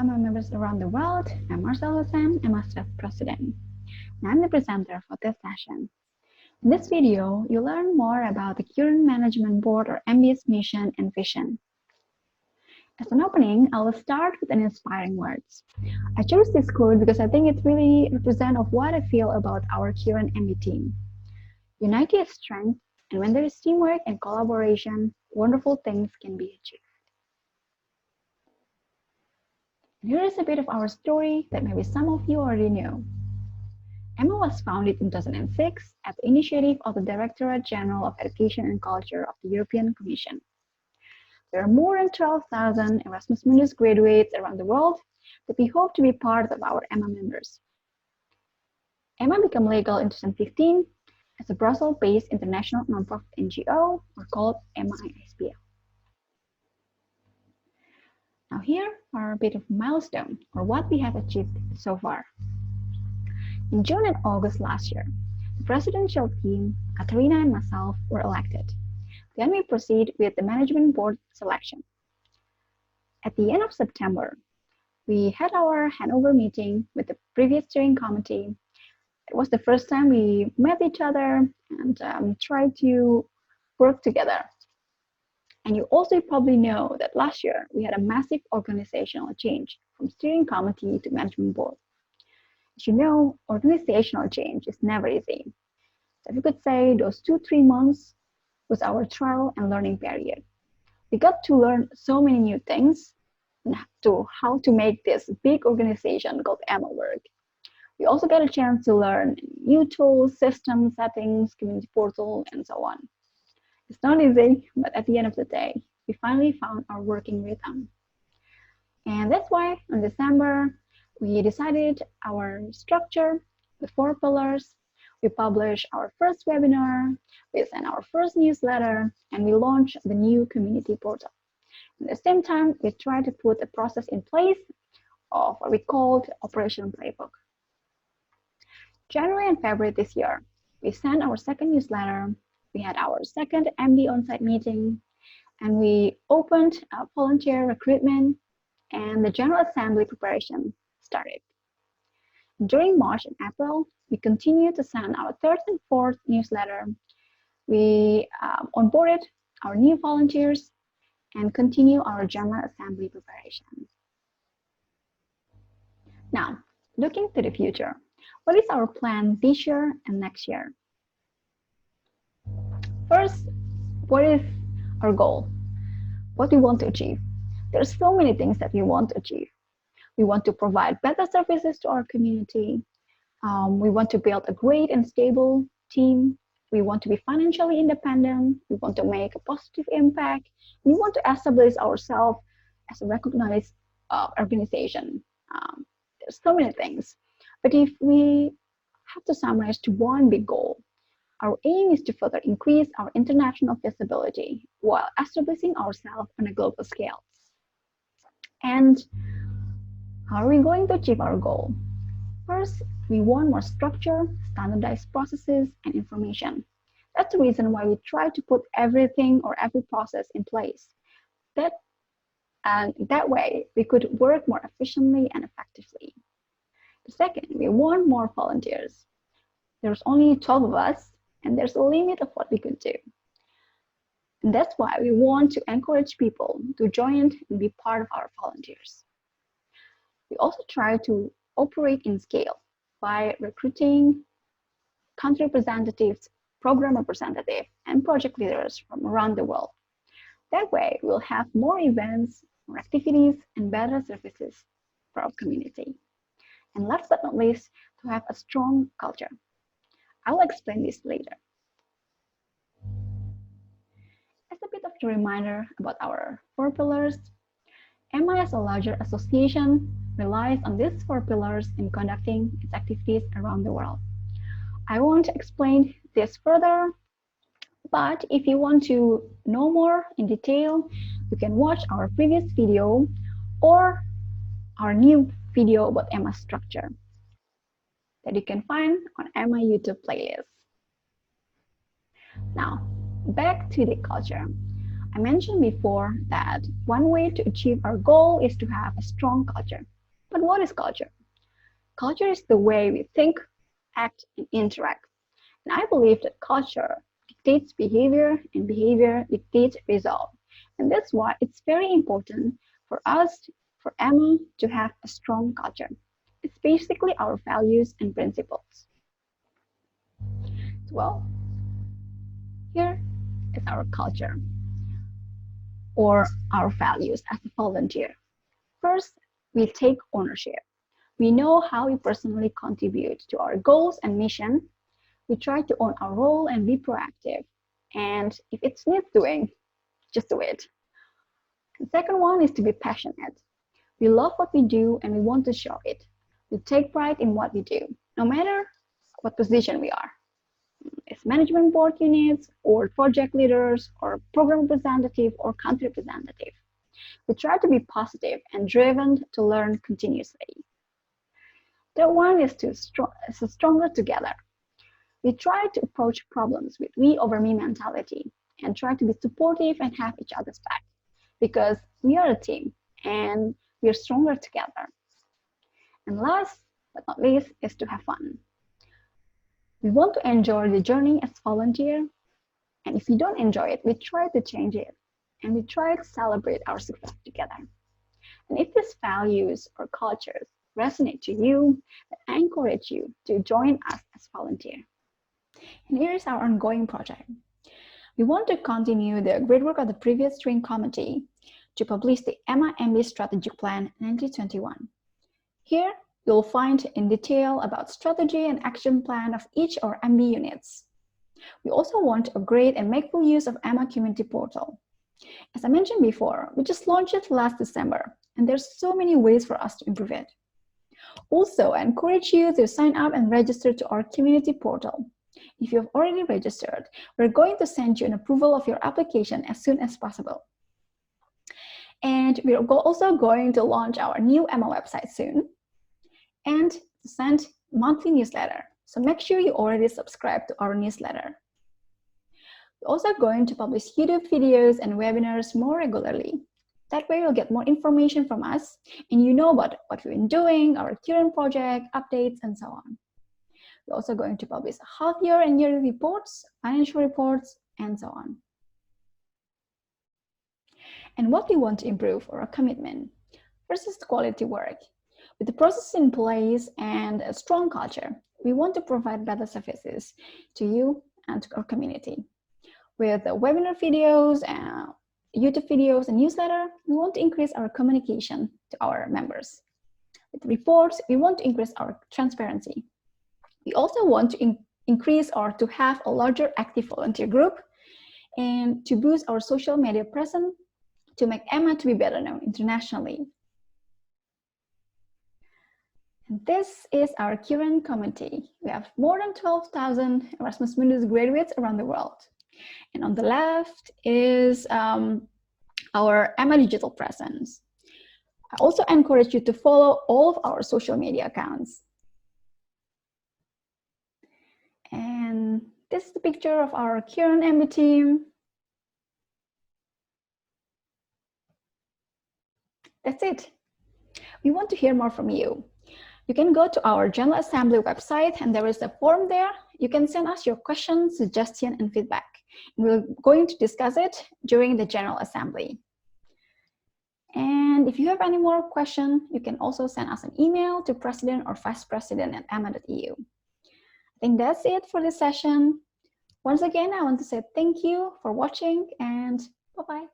Emma members around the world. I'm Marsela, Husen, Emma staff president, and I'm the presenter for this session. In this video, you'll learn more about the Current Management Board or MB's mission and vision. As an opening, I will start with an inspiring words. I chose this quote because I think it really represents of what I feel about our current MB team. Unity is strength, and when there is teamwork and collaboration, wonderful things can be achieved. And here is a bit of our story that maybe some of you already know. EMMA was founded in 2006 at the initiative of the Directorate General of Education and Culture of the European Commission. There are more than 12,000 Erasmus Mundus graduates around the world that we hope to be part of our EMMA members. EMMA became legal in 2015 as a Brussels-based international nonprofit NGO, or called EMMA-ISPL. Now here are a bit of milestone, or what we have achieved so far. In June and August last year, the presidential team, Katarina and myself, were elected. Then we proceed with the management board selection. At the end of September, we had our handover meeting with the previous steering committee. It was the first time we met each other and tried to work together. And you also probably know that last year we had a massive organizational change from steering committee to management board. As you know, organizational change is never easy. So if you could say those 2-3 months was our trial and learning period. We got to learn so many new things and how to make this big organization called EMMA work. We also got a chance to learn new tools, systems, settings, community portal, and so on. It's not easy, but at the end of the day, we finally found our working rhythm. And that's why in December, we decided our structure, the 4 pillars. We published our first webinar, we sent our first newsletter, and we launched the new community portal. At the same time, we tried to put a process in place of what we called Operation Playbook. January and February this year, we sent our second newsletter, we had our second MD on-site meeting, and we opened volunteer recruitment, and the General Assembly preparation started. During March and April, we continued to send our 3rd and 4th newsletter. We onboarded our new volunteers and continue our General Assembly preparation. Now, looking to the future, what is our plan this year and next year? First, what is our goal? What we want to achieve? There are so many things that we want to achieve. We want to provide better services to our community. We want to build a great and stable team. We want to be financially independent. We want to make a positive impact. We want to establish ourselves as a recognized organization. There's so many things. But if we have to summarize to one big goal, our aim is to further increase our international visibility while establishing ourselves on a global scale. And how are we going to achieve our goal? First, we want more structure, standardized processes, and information. That's the reason why we try to put everything or every process in place. That way, we could work more efficiently and effectively. The second, we want more volunteers. There's only 12 of us, and there's a limit of what we could do. And that's why we want to encourage people to join and be part of our volunteers. We also try to operate in scale by recruiting country representatives, program representatives, and project leaders from around the world. That way, we'll have more events, more activities, and better services for our community. And last but not least, to have a strong culture. I'll explain this later. As a bit of a reminder about our 4 pillars, EMMA as a larger association relies on these 4 pillars in conducting its activities around the world. I won't explain this further, but if you want to know more in detail, you can watch our previous video or our new video about EMMA structure that you can find on EMMA YouTube playlist. Now, back to the culture. I mentioned before that one way to achieve our goal is to have a strong culture. But what is culture? Culture is the way we think, act, and interact. And I believe that culture dictates behavior and behavior dictates result. And that's why it's very important for us, for Emma, to have a strong culture. It's basically our values and principles. Well, here is our culture or our values as a volunteer. First, we take ownership. We know how we personally contribute to our goals and mission. We try to own our role and be proactive. And if it needs doing, just do it. The second one is to be passionate. We love what we do and we want to show it. We take pride in what we do, no matter what position we are. As management board units or project leaders or program representative or country representative. We try to be positive and driven to learn continuously. Third one is stronger together. We try to approach problems with we over me mentality and try to be supportive and have each other's back because we are a team and we are stronger together. And last but not least is to have fun. We want to enjoy the journey as volunteer, and if we don't enjoy it, we try to change it and we try to celebrate our success together. And if these values or cultures resonate to you, then I encourage you to join us as volunteer. And here is our ongoing project. We want to continue the great work of the previous steering committee to publish the Emma MB Strategic Plan 2021. Here, you'll find in detail about strategy and action plan of each of our MB units. We also want to upgrade and make full use of Emma Community Portal. As I mentioned before, we just launched it last December, and there's so many ways for us to improve it. Also, I encourage you to sign up and register to our community portal. If you have already registered, we're going to send you an approval of your application as soon as possible. And we're also going to launch our new Emma website soon and send monthly newsletter. So make sure you already subscribe to our newsletter. We're also going to publish YouTube videos and webinars more regularly. That way you'll get more information from us and you know about what we've been doing, our current project, updates, and so on. We're also going to publish half-year and yearly reports, financial reports, and so on. And what we want to improve or a commitment. First is quality work. With the process in place and a strong culture, we want to provide better services to you and to our community. With the webinar videos, YouTube videos, and newsletter, we want to increase our communication to our members. With reports, we want to increase our transparency. We also want to increase or to have a larger active volunteer group and to boost our social media presence to make Emma to be better known internationally. And this is our current committee. We have more than 12,000 Erasmus Mundus graduates around the world. And on the left is our Emma digital presence. I also encourage you to follow all of our social media accounts. And this is the picture of our current MB team. That's it. We want to hear more from you. You can go to our General Assembly website and there is a form there. You can send us your questions, suggestions, and feedback. We're going to discuss it during the General Assembly. And if you have any more questions, you can also send us an email to president or vice president at emma.eu. I think that's it for this session. Once again, I want to say thank you for watching and bye-bye.